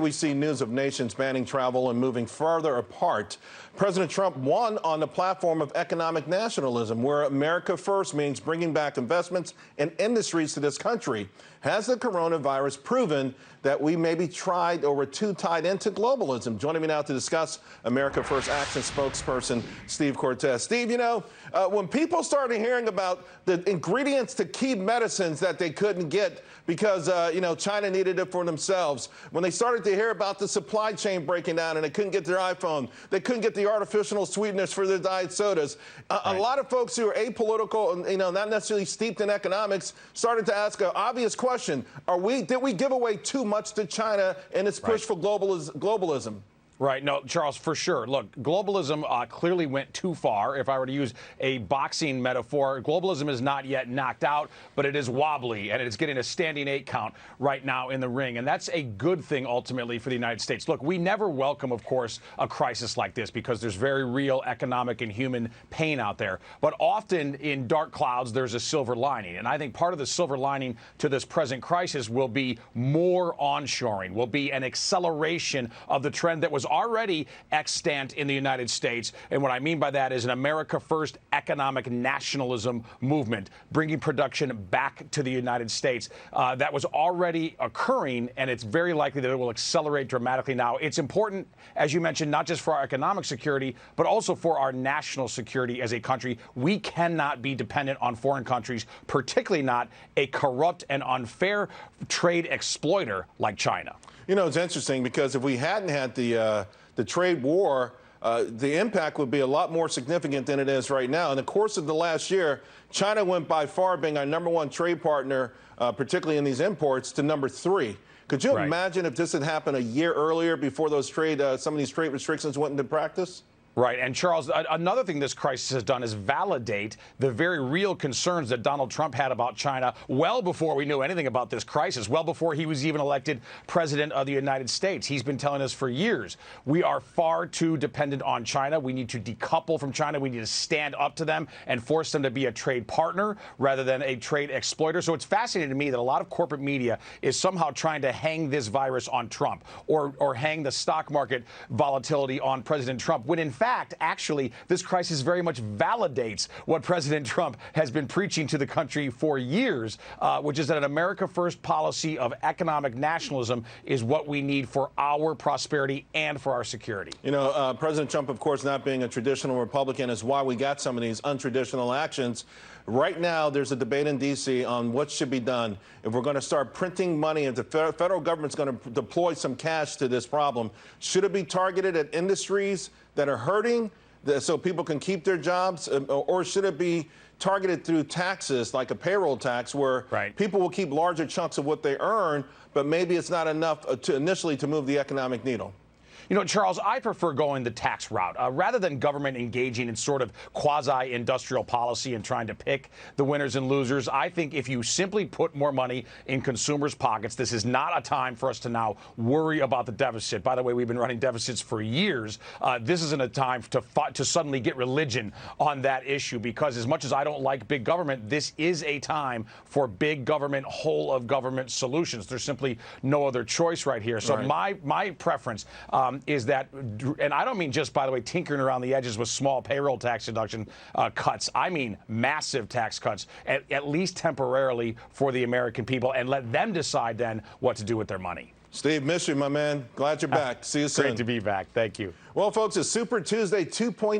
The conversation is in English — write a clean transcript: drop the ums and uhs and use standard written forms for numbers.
We see news of nations banning travel and moving farther apart. President Trump won on the platform of economic nationalism, where America first means bringing back investments and industries to this country. Has the coronavirus proven that we may be tried or we're too tied into globalism? Joining me now to discuss, America First Action spokesperson Steve Cortes. Steve, when people started hearing about the ingredients to keep medicines that they couldn't get because, China needed it for themselves, when they started to hear about the supply chain breaking down and they couldn't get their iPhone, they couldn't get the artificial sweeteners for their diet sodas, a lot of folks who are apolitical and, not necessarily steeped in economics started to ask an obvious question. Did we give away too much to China in its push for globalism? Right. No, Charles, for sure. Look, globalism clearly went too far. If I were to use a boxing metaphor, globalism is not yet knocked out, but it is wobbly, and it is getting a standing 8 count right now in the ring. And that's a good thing, ultimately, for the United States. Look, we never welcome, of course, a crisis like this because there's very real economic and human pain out there. But often in dark clouds, there's a silver lining. And I think part of the silver lining to this present crisis will be more onshoring, will be an acceleration of the trend that was already extant in the United States. And what I mean by that is an America First economic nationalism movement, bringing production back to the United States. That was already occurring, and it's very likely that it will accelerate dramatically now. It's important, as you mentioned, not just for our economic security, but also for our national security as a country. We cannot be dependent on foreign countries, particularly not a corrupt and unfair trade exploiter like China. It's interesting because if we hadn't had the trade war, the impact would be a lot more significant than it is right now. In the course of the last year, China went by far being our #1 trade partner, particularly in these imports, to #3. Could you imagine if this had happened a year earlier before those some of these trade restrictions went into practice? Right. And, Charles, another thing this crisis has done is validate the very real concerns that Donald Trump had about China well before we knew anything about this crisis, well before he was even elected president of the United States. He's been telling us for years we are far too dependent on China. We need to decouple from China. We need to stand up to them and force them to be a trade partner rather than a trade exploiter. So it's fascinating to me that a lot of corporate media is somehow trying to hang this virus on Trump or hang the stock market volatility on President Trump, when in fact, actually, this crisis very much validates what President Trump has been preaching to the country for years, which is that an America First policy of economic nationalism is what we need for our prosperity and for our security. President Trump, of course, not being a traditional Republican is why we got some of these untraditional actions. Right now, there's a debate in D.C. on what should be done. If we're going to start printing money and the federal government's going to deploy some cash to this problem, should it be targeted at industries that are hurting so people can keep their jobs, or should it be targeted through taxes like a payroll tax where people will keep larger chunks of what they earn, but maybe it's not enough initially to move the economic needle? Charles, I prefer going the tax route. Rather than government engaging in sort of quasi-industrial policy and trying to pick the winners and losers, I think if you simply put more money in consumers' pockets, this is not a time for us to now worry about the deficit. By the way, we've been running deficits for years. This isn't a time to suddenly get religion on that issue, because as much as I don't like big government, this is a time for big government, whole-of-government solutions. There's simply no other choice right here. So my preference is that, and I don't mean just, by the way, tinkering around the edges with small payroll tax deduction cuts. I mean massive tax cuts, at least temporarily, for the American people, and let them decide then what to do with their money. Steve, miss you, my man. Glad you're back. See you soon. Great to be back. Thank you. Well, folks, it's Super Tuesday 2.0.